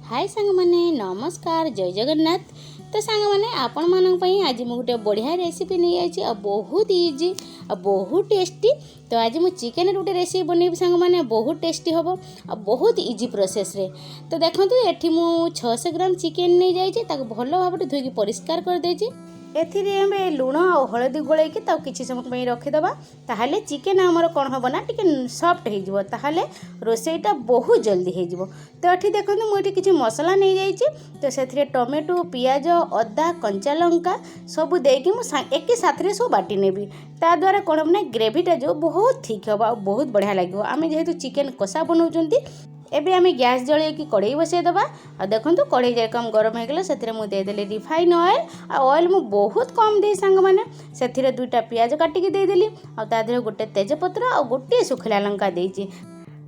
हाय सांग माने नमस्कार जय जगन्नाथ। तो सांग माने आपण मानक पई आज मु गोटे बढ़िया रेसिपी नहीं आइछि आ बहुत इजी आ बहुत टेस्टी। तो आज मु चिकन रे गोटे रेसिपी बनेबी सांग माने बहुत टेस्टी हबो आ बहुत इजी प्रोसेस रे। तो देखंतु एठी मु 600 ग्राम चिकन नहीं जाइछि ताको भलो भाबरे धोइकी परिष्कार कर देछि। एथिरे एमे लुण आ हळदी गोळैकी ताको किछि समय पई रखिदबा ताहाले चिकन हमर कोन हबो ना टिके सॉफ्ट हे जिवो ताहाले रोसेईटा बहुत जल्दी हे जिवो। तो एठी देखंतु मु एठी किछि मसला नहीं जाइछि। तो सेथिरे टोमेटो पियाज अदा कंचा लंका सब देकी मु एके साथरे सब बाटी नेबी ता द्वारा कोन हम ना ग्रेवीटा जो बहुत ठीक हबा बहुत बढ़िया लागिवो। आमे जेहेतु चिकन कषा बनौचंती एबे आमे गैस जळे की कढ़ई बसै दबा आ देखंतु कढ़ई जेरकम गरम हे गेला सेथिरे मु दे देली रिफाइन ऑयल आ ऑयल मु बहुत कम दे संग माने सेथिरे दुईटा पियाज काटी के दे देली आ ता देह गोटे तेजपत्र आ गोटे सुखला लंका देइची।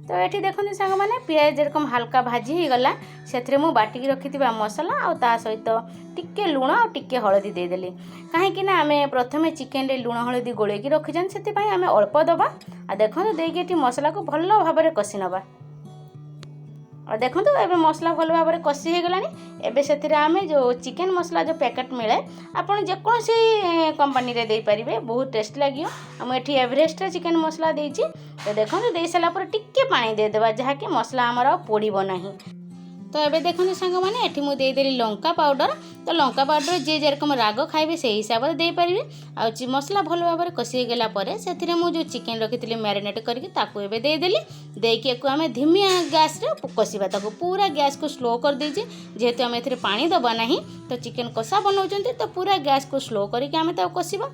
तो एठी देखंतु संग माने पियाज जेरकम हल्का भाजी हे गला सेथिरे मु बाटी के रखितिबा मसला आ ता सहित टिके लुण आ टिके हळदी दे देली काहे कि ना आमे प्रथमे चिकन रे लुण हळदी गोळे की रखिजन सेति पई आमे अल्प दबा आ देखंतु देई के एठी मसला को भल्लो भाबरे कसी नबा और देखो एबे मसला भल भाव में कषि हो गलानी। एबे सेथिरे आमे जो चिकन मसला जो पैकेट मिले आपन जेकोसी कंपनी रे दे परिबे बहुत टेस्ट लागियो। हम एठी एवरेस्ट रे चिकन मसला देइची। तो देखो दे सला पर टिक्के पानी दे देबा जहा कि मसला हमर पोड़ीबो नाही। तो एबे देखो सांग माने एठी मु दे देली लंका पाउडर। तो लंका पाउडर जे जेरकम राग खाइबे से हिसाब रे दे परिबे आ मसला भल भाव में कषि गेला परे सेथिरे मु जो चिकन रखितली मैरिनेट करके ताकू एबे दे देली देकी एको आमे धीमी गैस रे कषिबा ताकू पूरा गैस को स्लो कर दीजिए जेहेतु आमे एथिरे पानी दबा नाही। तो चिकन कषा बनौचंती तो पूरा गैस को स्लो करके आमे ताकू कषिबा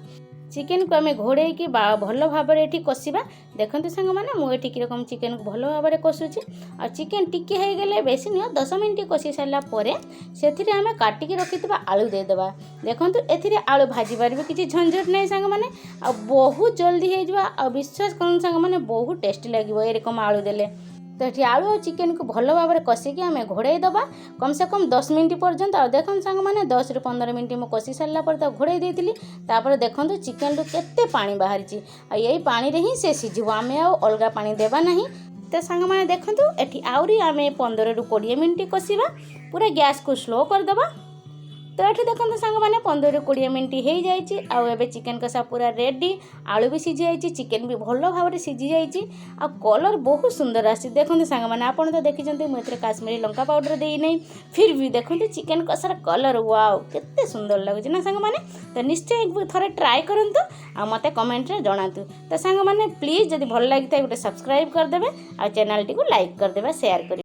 चिकन को आमे घोड़े की भल भाव में एठी कषिबा। देखंतु संग माने मु एठी किरकम चिकन को भल भाव में कषुची आ चिकन टिके हे गेले बेसी न 10 मिनिट कषि सारला परे सेथिरे आमे काटी के रखितबा आलू दे देबा। देखंतु एथिरे आलू भाजी बारबे किछि झंझट नै संग माने आ बहुत जल्दी हे जबा आ विश्वास करन संग माने बहुत टेस्टी लागिवो एरकम आलू देले। तो ये आलू और चिकन को भल भाव में कषिकी आम घोड़े दबा कम से कम 10 मिनट पर्यंत आ देखो सांग मैंने 10 ରୁ 15 मिनट मु कषि सारा पर घोड़े देती तापर देखो चिकन रू केते पानी बाहरी यही पानी रे ही से सिझिबो आमे आ अलगा पानी देबा नहीं। तो सांग मैंने देखंतु एठी आउरी आमे 15 ରୁ 20 मिनट कषिबा पूरा गैस को स्लो कर देबा। तो ये देखो सांग मैंने 15 ରୁ 20 मिनट हो जाइए आउ एबे चिकन कषा पूरा रेडी आलू भी सीझी जाइए चिकन भी भल भाव में सीझी जाइए आ कलर बहुत सुंदर आसी। देखो सांग मैंने आपड़ तो देखते मुझे काश्मीरी लंका पाउडर दे नहीं फिर भी देखते चिकन कषार कलर वाओ केते सुंदर लगुच ना सांग मैंने। तो निश्चय थे ट्राए करूँ आ मते कमेंट रे जनातु। तो सांग मैंने प्लीज जदि भल लगी गोटे सब्सक्राइब करदे आ चैनल टी को लाइक करदे शेयर कर।